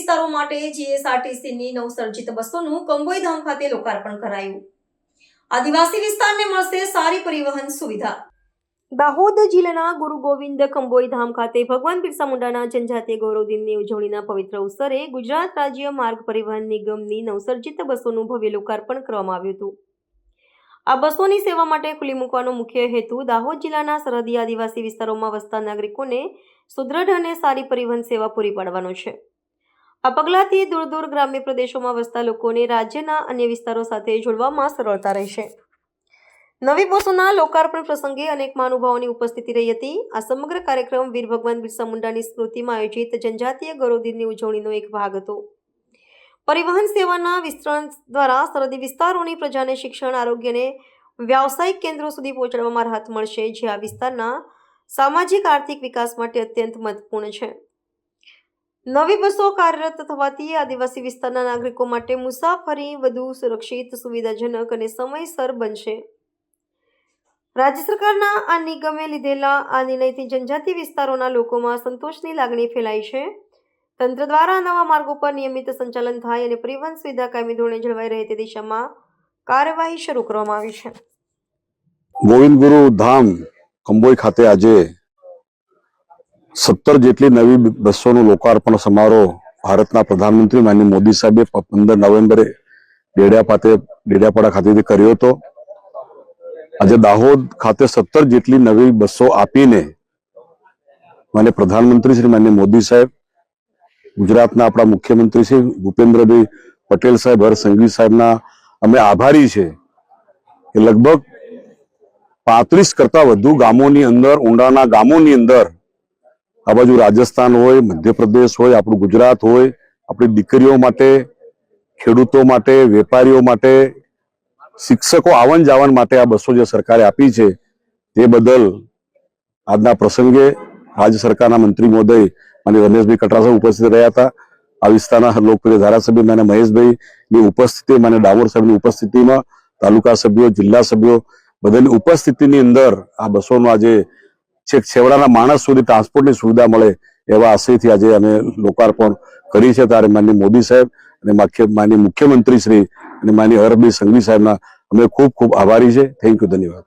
વિસ્તારો માટે જીએસઆરટીસીની નવસર્જિત બસોનું કંબોઈ ધામ ખાતે લોકાર્પણ કરાયું। આદિવાસી વિસ્તારને મળશે સારી પરિવહન સુવિધા। દાહોદ જિલ્લાના ગુરુ ગોવિંદ કંબોઈ ધામ ખાતે ભગવાન બિરસા મુંડાના જનજાતીય ગૌરવ દિનની ઉજવણીના પવિત્ર અવસરે ગુજરાત રાજ્ય માર્ગ પરિવહન નિગમની નવસર્જિત બસોનું ભવ્ય લોકાર્પણ કરવામાં આવ્યું હતું। આ બસોની સેવા માટે ખુલ્લી મૂકવાનો મુખ્ય હેતુ દાહોદ જિલ્લાના સરહદી આદિવાસી વિસ્તારોમાં વસતા નાગરિકોને સુદૃઢ અને સારી પરિવહન સેવા પૂરી પાડવાનો છે। આ પગલાંથી દૂર દૂર ગ્રામ્ય પ્રદેશોમાં વસતા લોકોને રાજ્યના અન્ય વિસ્તારો સાથે જોડવામાં સરળતા રહેશે। નવી બસોના લોકાર્પણ પ્રસંગે અનેક મહાનુભાવોની ઉપસ્થિતિ રહી હતી। આ સમગ્ર કાર્યક્રમ વીર ભગવાન બિરસા મુંડાની સ્મૃતિમાં આયોજિત જનજાતીય ગૌરવ દિનની ઉજવણીનો એક ભાગ હતો। પરિવહન સેવાના વિસ્તરણ દ્વારા સરહદી વિસ્તારોની પ્રજાને શિક્ષણ, આરોગ્ય અને વ્યાવસાયિક કેન્દ્રો સુધી પહોંચાડવામાં રાહત મળશે, જે આ વિસ્તારના સામાજિક આર્થિક વિકાસ માટે અત્યંત મહત્વપૂર્ણ છે। નવી બસો કાર્યરત થવાથી આદિવાસી વિસ્તારના નાગરિકો માટે મુસાફરી વધુ સુરક્ષિત, સુવિધાજનક અને સમયસર બનશે। રાજ્ય સરકારના આ નિગમે લીધેલા આ નિર્ણયથી જનજાતિ વિસ્તારોના લોકોમાં સંતોષની લાગણી ફેલાઈ છે। તંત્ર દ્વારા નવા માર્ગો પર નિયમિત સંચાલન થાય અને પરિવહન સુવિધા કાયમી ધોરણે જળવાઈ રહે તે દિશામાં કાર્યવાહી શરૂ કરવામાં આવી છે। ગોવિંદ ગુરુ ધામ કંબોઈ ખાતે આજે 17 જેટલી નવી બસોનું લોકાર્પણ સમારોહ ભારતના પ્રધાનમંત્રી માનનીય મોદી સાહેબે 15 નવેમ્બરે ડેડિયાપાડા ખાતેથી કર્યો હતો। આજે દાહોદ ખાતે 17 જેટલી નવી બસો આપીને માનનીય પ્રધાનમંત્રી શ્રી માનનીય મોદી સાહેબ, ગુજરાતના આપણા મુખ્યમંત્રી શ્રી ભૂપેન્દ્રભાઈ પટેલ સાહેબ, હર્ષ સંઘવી સાહેબના અમે આભારી છે કે લગભગ 35 કરતા વધુ ગામોની અંદર, ઊંડાના ગામોની અંદર, આ બાજુ રાજસ્થાન હોય, મધ્યપ્રદેશ હોય, આપણું ગુજરાત હોય, આપણી દીકરીઓ માટે, ખેડૂતો માટે, વેપારીઓ માટે, શિક્ષકો આવન જાવન માટે આ બસો જે સરકારે આપી છે તે બદલ આજના પ્રસંગે રાજ્ય સરકારના મંત્રી મહોદય માનનીય રમેશભાઈ કટરા સાહેબ ઉપસ્થિત રહ્યા હતા। આ વિસ્તારના લોકપ્રિય ધારાસભ્ય માનનીય મહેશભાઈની ઉપસ્થિતિ, માનનીય ડામોર સાહેબની ઉપસ્થિતિમાં તાલુકા સભ્યો, જિલ્લા સભ્યો બધાની ઉપસ્થિતિની અંદર આ બસોનું આજે છેક છેવાડાના માણસ સુધી ટ્રાન્સપોર્ટની સુવિધા મળે એવા આશયથી આજે અમે લોકાર્પણ કરી છે। ત્યારે માનનીય મોદી સાહેબ અને માનનીય મુખ્યમંત્રી શ્રી અને માનનીય હર્ષભાઈ સંઘવી સાહેબના અમે ખૂબ ખૂબ આભારી છે। થેન્ક યુ, ધન્યવાદ।